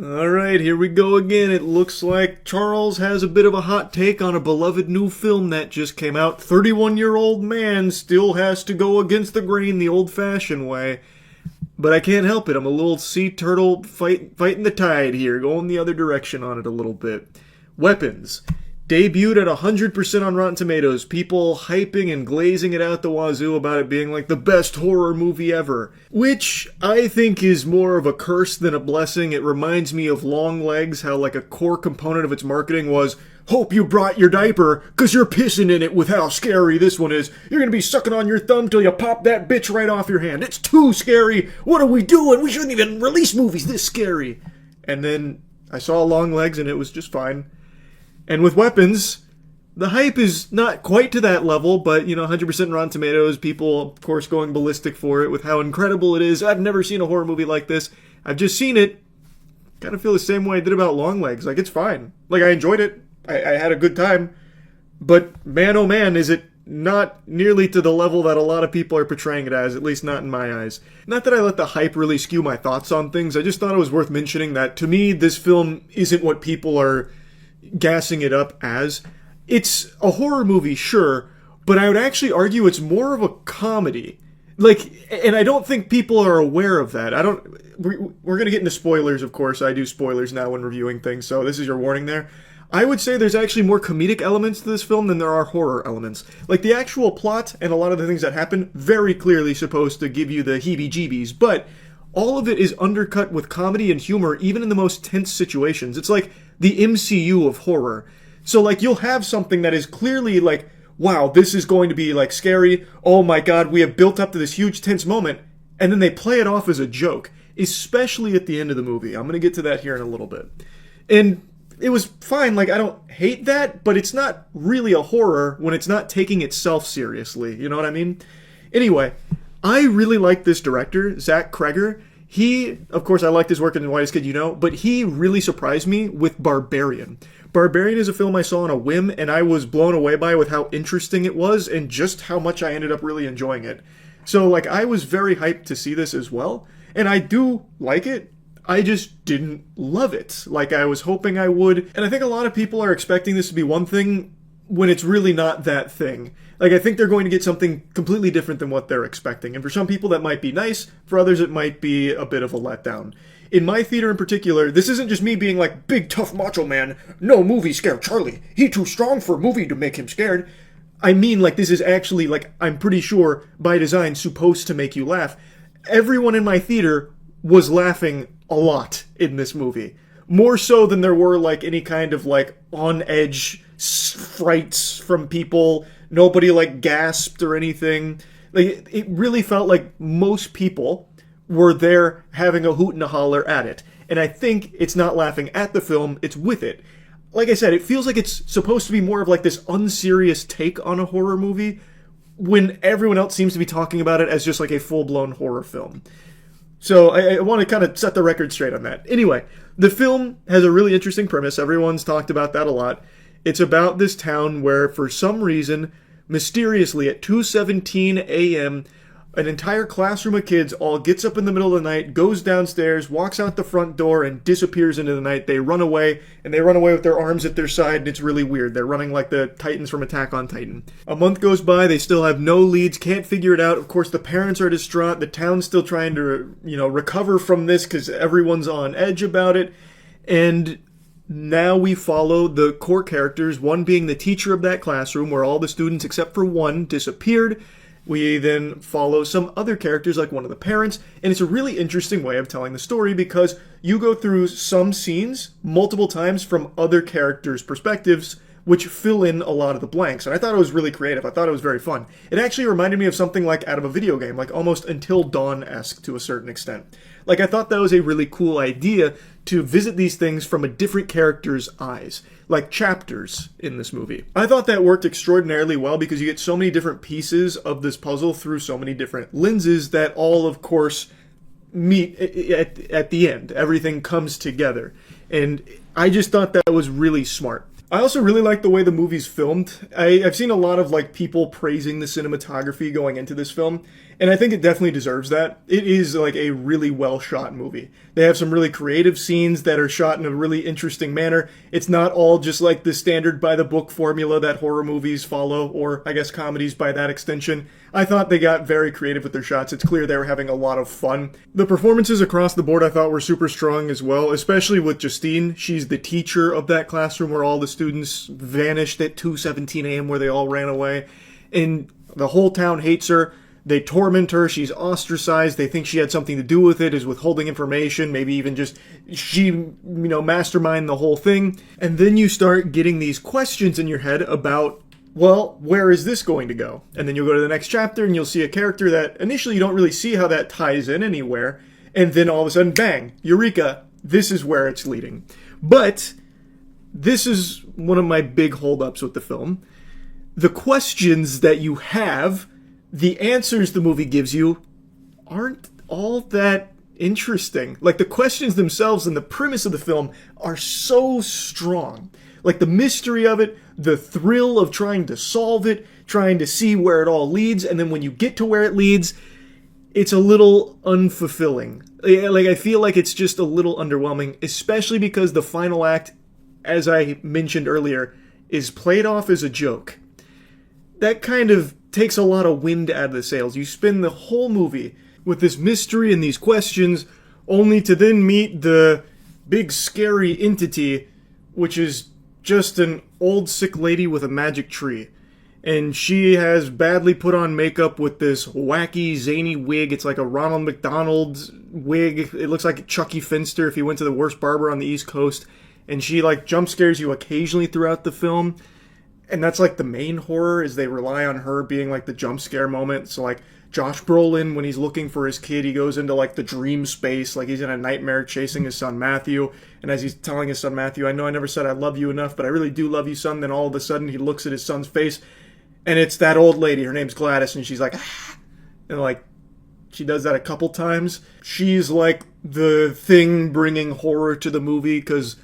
Alright, here we go again. It looks like Charles has a bit of a hot take on a beloved new film that just came out. 31-year-old man still has to go against the grain the old-fashioned way. But I can't help it. I'm a little sea turtle fighting the tide here, going the other direction on it a little bit. Weapons. Debuted at 100% on Rotten Tomatoes, people hyping and glazing it out the wazoo about it being like the best horror movie ever. Which I think is more of a curse than a blessing. It reminds me of Longlegs, how like a core component of its marketing was, hope you brought your diaper, cause you're pissing in it with how scary this one is. You're gonna be sucking on your thumb till you pop that bitch right off your hand. It's too scary. What are we doing? We shouldn't even release movies this scary. And then I saw Longlegs and it was just fine. And with Weapons, the hype is not quite to that level, but, 100% Rotten Tomatoes, people, of course, going ballistic for it with how incredible it is. I've never seen a horror movie like this. I've just seen it. Kind of feel the same way I did about Longlegs. Like, it's fine. Like, I enjoyed it. I had a good time. But, man, oh man, is it not nearly to the level that a lot of people are portraying it as, at least not in my eyes. Not that I let the hype really skew my thoughts on things. I just thought it was worth mentioning that, to me, this film isn't what people are gassing it up as. It's a horror movie, sure, but I would actually argue it's more of a comedy. And I don't think people are aware of that. We're gonna get into spoilers, of course. I do spoilers now when reviewing things, so this is your warning there. I would say there's actually more comedic elements to this film than there are horror elements. Like, the actual plot and a lot of the things that happen, very clearly supposed to give you the heebie-jeebies, but all of it is undercut with comedy and humor, even in the most tense situations. It's like the MCU of horror. So, you'll have something that is clearly like, wow, this is going to be, scary. Oh my god, we have built up to this huge tense moment. And then they play it off as a joke, especially at the end of the movie. I'm going to get to that here in a little bit. And it was fine. I don't hate that, but it's not really a horror when it's not taking itself seriously. You know what I mean? Anyway, I really like this director, Zach Cregger. He, of course, I liked his work in The Whitest Kid but he really surprised me with Barbarian. Barbarian is a film I saw on a whim, and I was blown away by with how interesting it was and just how much I ended up really enjoying it. So, I was very hyped to see this as well, and I do like it. I just didn't love it like I was hoping I would, and I think a lot of people are expecting this to be one thing when it's really not that thing. I think they're going to get something completely different than what they're expecting. And for some people that might be nice, for others it might be a bit of a letdown. In my theater in particular, this isn't just me being like, big tough macho man, no movie scare Charlie, he too strong for a movie to make him scared. I mean, this is actually, I'm pretty sure, by design, supposed to make you laugh. Everyone in my theater was laughing a lot in this movie. More so than there were, any kind of, on-edge frights from people. Nobody, gasped or anything. It really felt like most people were there having a hoot and a holler at it. And I think it's not laughing at the film, it's with it. Like I said, it feels like it's supposed to be more of, this unserious take on a horror movie, when everyone else seems to be talking about it as just, a full-blown horror film. So I want to kind of set the record straight on that. Anyway, the film has a really interesting premise. Everyone's talked about that a lot. It's about this town where, for some reason, mysteriously at 2:17 a.m., an entire classroom of kids all gets up in the middle of the night, goes downstairs, walks out the front door, and disappears into the night. They run away, and they run away with their arms at their side, and it's really weird. They're running like the Titans from Attack on Titan. A month goes by, they still have no leads, can't figure it out. Of course, the parents are distraught. The town's still trying to, recover from this because everyone's on edge about it. And now we follow the core characters, one being the teacher of that classroom where all the students except for one disappeared. We then follow some other characters like one of the parents, and it's a really interesting way of telling the story because you go through some scenes multiple times from other characters' perspectives, which fill in a lot of the blanks. And I thought it was really creative. I thought it was very fun. It actually reminded me of something like out of a video game, like almost Until Dawn-esque to a certain extent. I thought that was a really cool idea to visit these things from a different character's eyes, like chapters in this movie. I thought that worked extraordinarily well because you get so many different pieces of this puzzle through so many different lenses that all, of course, meet at the end. Everything comes together. And I just thought that was really smart. I also really like the way the movie's filmed. I've seen a lot of like people praising the cinematography going into this film, and I think it definitely deserves that. It is like a really well shot movie. They have some really creative scenes that are shot in a really interesting manner. It's not all just like the standard by the book formula that horror movies follow, or I guess comedies by that extension. I thought they got very creative with their shots. It's clear they were having a lot of fun. The performances across the board I thought were super strong as well, especially with Justine. She's the teacher of that classroom where all the students vanished at 2:17 a.m. where they all ran away. And the whole town hates her. They torment her. She's ostracized. They think she had something to do with it, is withholding information, maybe even just she, mastermind the whole thing. And then you start getting these questions in your head about, well, where is this going to go? And then you'll go to the next chapter and you'll see a character that initially you don't really see how that ties in anywhere. And then all of a sudden, bang, eureka, this is where it's leading. But this is one of my big holdups with the film. The questions that you have, the answers the movie gives you, aren't all that interesting. Like, the questions themselves and the premise of the film are so strong. Like, the mystery of it, the thrill of trying to solve it, trying to see where it all leads, and then when you get to where it leads, it's a little unfulfilling. Like, I feel like it's just a little underwhelming, especially because the final act, as I mentioned earlier, is played off as a joke. That kind of takes a lot of wind out of the sails. You spend the whole movie with this mystery and these questions, only to then meet the big scary entity, which is just an old sick lady with a magic tree. And she has badly put on makeup with this wacky, zany wig. It's like a Ronald McDonald wig. It looks like Chucky Finster if he went to the worst barber on the East Coast. And she, like, jump scares you occasionally throughout the film. And that's, like, the main horror, is they rely on her being, like, the jump scare moment. So, like, Josh Brolin, when he's looking for his kid, he goes into, like, the dream space. Like, he's in a nightmare chasing his son, Matthew. And as he's telling his son, Matthew, I know I never said I love you enough, but I really do love you, son. Then all of a sudden, he looks at his son's face, and it's that old lady. Her name's Gladys, and she's like, ah. And, like, she does that a couple times. She's, like, the thing bringing horror to the movie, because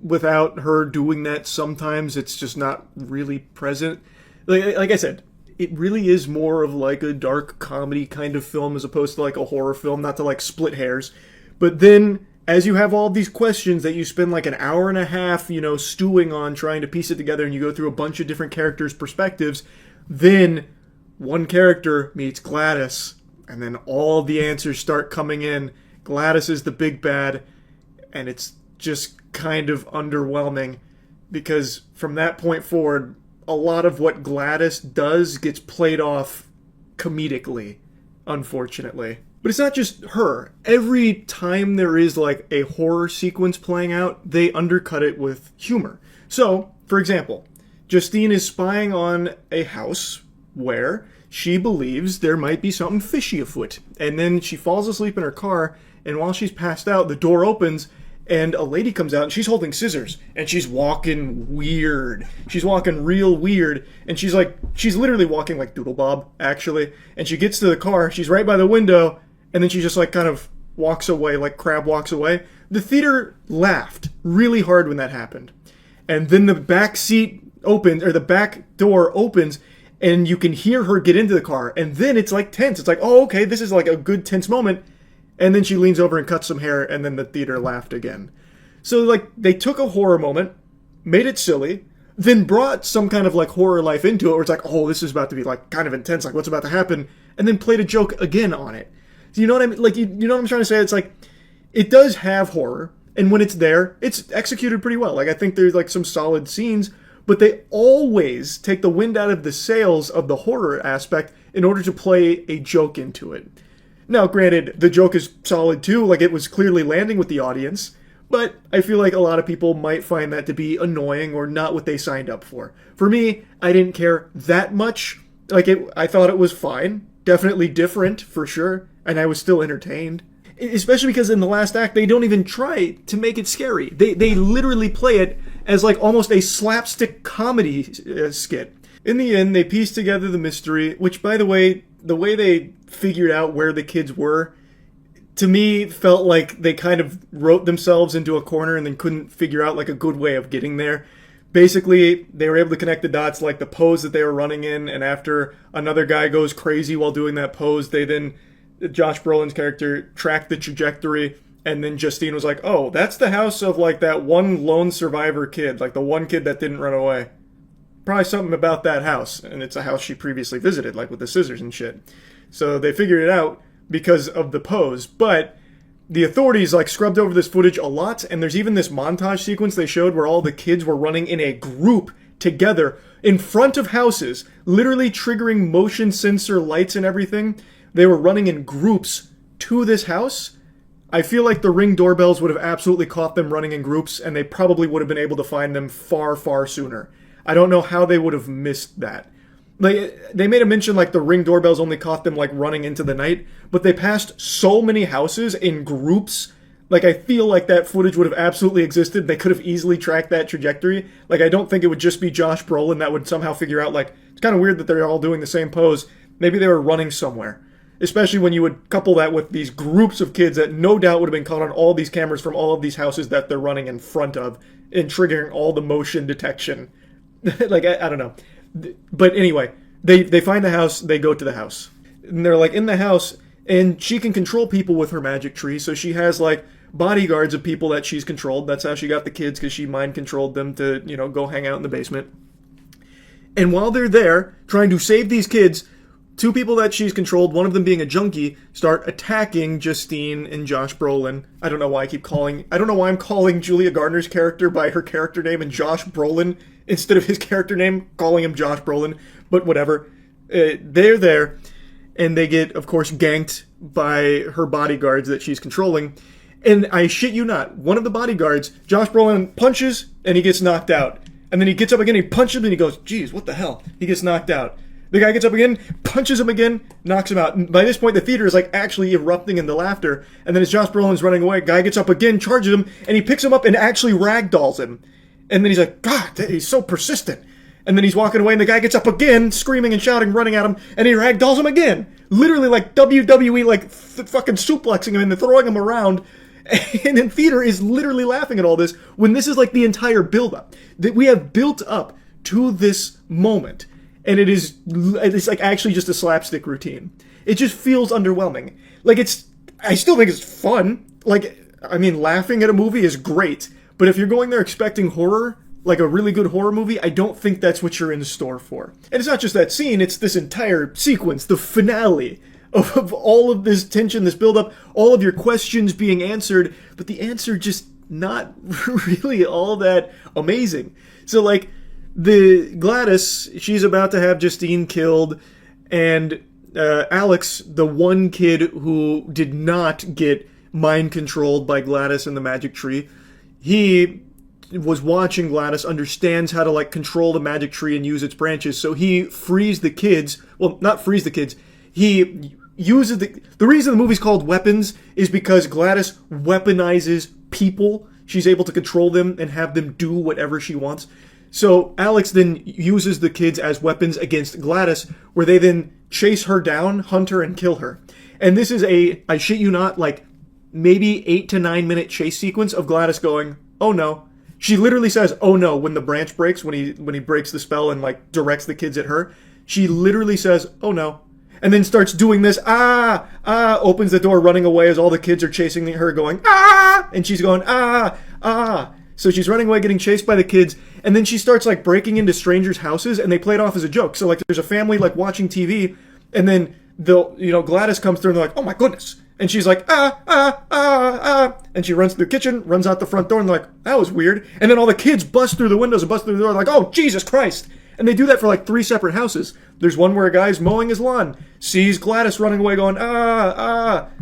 without her doing that, sometimes it's just not really present. Like I said, it really is more of like a dark comedy kind of film as opposed to like a horror film, not to like split hairs. But then, as you have all these questions that you spend like an hour and a half, stewing on, trying to piece it together, and you go through a bunch of different characters' perspectives, then one character meets Gladys, and then all the answers start coming in. Gladys is the big bad, and it's just kind of underwhelming, because from that point forward, a lot of what Gladys does gets played off comedically, unfortunately. But it's not just her. Every time there is like a horror sequence playing out, they undercut it with humor. So, for example, Justine is spying on a house where she believes there might be something fishy afoot. And then she falls asleep in her car, and while she's passed out, the door opens, and a lady comes out, and she's holding scissors, and she's walking weird. She's walking real weird, and she's literally walking like Doodle Bob, actually. And she gets to the car, she's right by the window, and then she just like kind of walks away, like Crab walks away. The theater laughed really hard when that happened. And then the back seat opens, or the back door opens, and you can hear her get into the car, and then it's like tense. It's like, oh, okay, this is like a good tense moment. And then she leans over and cuts some hair, and then the theater laughed again. So, like, they took a horror moment, made it silly, then brought some kind of, like, horror life into it, where it's like, oh, this is about to be, like, kind of intense, like, what's about to happen? And then played a joke again on it. So you know what I mean? Like, you know what I'm trying to say? It's like, it does have horror, and when it's there, it's executed pretty well. Like, I think there's, like, some solid scenes, but they always take the wind out of the sails of the horror aspect in order to play a joke into it. Now, granted, the joke is solid too, like it was clearly landing with the audience, but I feel like a lot of people might find that to be annoying or not what they signed up for. For me, I didn't care that much. I thought it was fine, definitely different for sure, and I was still entertained. Especially because in the last act, they don't even try to make it scary. They literally play it as like almost a slapstick comedy skit. In the end, they piece together the mystery, which, by the way they figured out where the kids were, to me, felt like they kind of wrote themselves into a corner and then couldn't figure out like a good way of getting there. basically they were able to connect the dots, like the pose that they were running in, and after another guy goes crazy while doing that pose, they then, Josh Brolin's character, tracked the trajectory, and then Justine was like, oh, that's the house of like that one lone survivor kid, like the one kid that didn't run away. Probably something about that house, and it's a house she previously visited, like with the scissors and shit. So they figured it out because of the pose, but the authorities like scrubbed over this footage a lot, and there's even this montage sequence they showed where all the kids were running in a group together in front of houses, literally triggering motion sensor lights and everything. They were running in groups to this house. I feel like the Ring doorbells would have absolutely caught them running in groups, and they probably would have been able to find them far, far sooner. I don't know how they would have missed that. Like, they made a mention like the Ring doorbells only caught them like running into the night, but they passed so many houses in groups. Like, I feel like that footage would have absolutely existed. They could have easily tracked that trajectory. Like, I don't think it would just be Josh Brolin that would somehow figure out, like, it's kind of weird that they're all doing the same pose. Maybe they were running somewhere. Especially when you would couple that with these groups of kids that no doubt would have been caught on all these cameras from all of these houses that they're running in front of and triggering all the motion detection. Like, I don't know. But anyway, they find the house, they go to the house. And they're like in the house, and she can control people with her magic tree, so she has like bodyguards of people that she's controlled. That's how she got the kids, because she mind controlled them to, you know, go hang out in the basement. And while they're there, trying to save these kids, two people that she's controlled, one of them being a junkie, start attacking Justine and Josh Brolin. I don't know why I'm calling Julia Gardner's character by her character name and Josh Brolin instead of his character name, calling him Josh Brolin, but whatever. They're there, and they get, of course, ganked by her bodyguards that she's controlling. And I shit you not, one of the bodyguards, Josh Brolin punches, and he gets knocked out. And then he gets up again, he punches him, and he goes, geez, what the hell? He gets knocked out. The guy gets up again, punches him again, knocks him out. And by this point, the theater is like actually erupting into laughter. And then as Josh Brolin's running away, guy gets up again, charges him, and he picks him up and actually ragdolls him. And then he's like, God, he's so persistent. And then he's walking away, and the guy gets up again, screaming and shouting, running at him, and he ragdolls him again. Literally like WWE, like fucking suplexing him and throwing him around. And in theater is literally laughing at all this when this is like the entire build-up that we have built up to this moment. And it's like actually just a slapstick routine. It just feels underwhelming. Like I still think it's fun. Like, I mean, laughing at a movie is great. But if you're going there expecting horror, like a really good horror movie, I don't think that's what you're in store for. And it's not just that scene, it's this entire sequence, the finale of all of this tension, this build-up, all of your questions being answered, but the answer just not really all that amazing. So, like, the Gladys, she's about to have Justine killed, and Alex, the one kid who did not get mind-controlled by Gladys and the magic tree, he was watching Gladys, understands how to, like, control the magic tree and use its branches, so he frees the kids. Well, not frees the kids. He uses the reason the movie's called Weapons is because Gladys weaponizes people. She's able to control them and have them do whatever she wants. So Alex then uses the kids as weapons against Gladys, where they then chase her down, hunt her, and kill her. And this is I shit you not, like, maybe 8 to 9 minute chase sequence of Gladys going, oh no. She literally says, oh no, when the branch breaks, when he breaks the spell and, like, directs the kids at her. She literally says, oh no. And then starts doing this, opens the door, running away as all the kids are chasing her, going, and she's going, So she's running away, getting chased by the kids, and then she starts, like, breaking into strangers' houses, and they play it off as a joke. So, like, there's a family, like, watching TV, and then Gladys comes through, and they're like, oh my goodness. And she's like, and she runs through the kitchen, runs out the front door, and they're like, that was weird. And then all the kids bust through the windows and bust through the door, like, oh, Jesus Christ. And they do that for, like, 3 separate houses. There's one where a guy's mowing his lawn, sees Gladys running away going,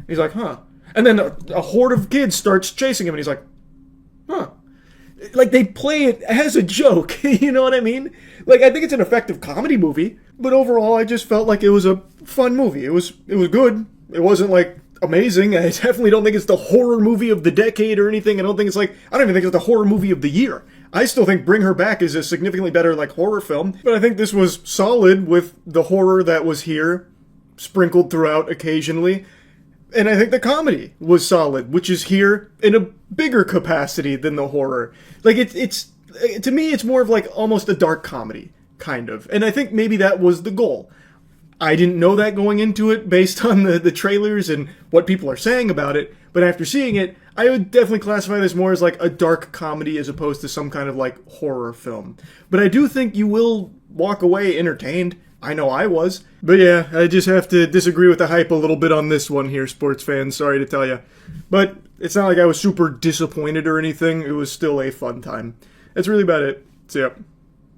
He's like, huh. And then a horde of kids starts chasing him, and he's like, huh. Like, they play it as a joke, you know what I mean? Like, I think it's an effective comedy movie, but overall, I just felt like it was a fun movie. It was good. It wasn't, like, amazing. I definitely don't think it's the horror movie of the decade or anything. I don't even think it's the horror movie of the year. I still think Bring Her Back is a significantly better, like, horror film, but I think this was solid with the horror that was here, sprinkled throughout occasionally. And I think the comedy was solid, which is here in a bigger capacity than the horror. Like, it's To me, it's more of like almost a dark comedy, kind of. And I think maybe that was the goal. I didn't know that going into it based on the trailers and what people are saying about it, but after seeing it, I would definitely classify this more as like a dark comedy as opposed to some kind of like horror film. But I do think you will walk away entertained. I know I was. But yeah, I just have to disagree with the hype a little bit on this one here, sports fans. Sorry to tell you. But it's not like I was super disappointed or anything. It was still a fun time. That's really about it. See ya.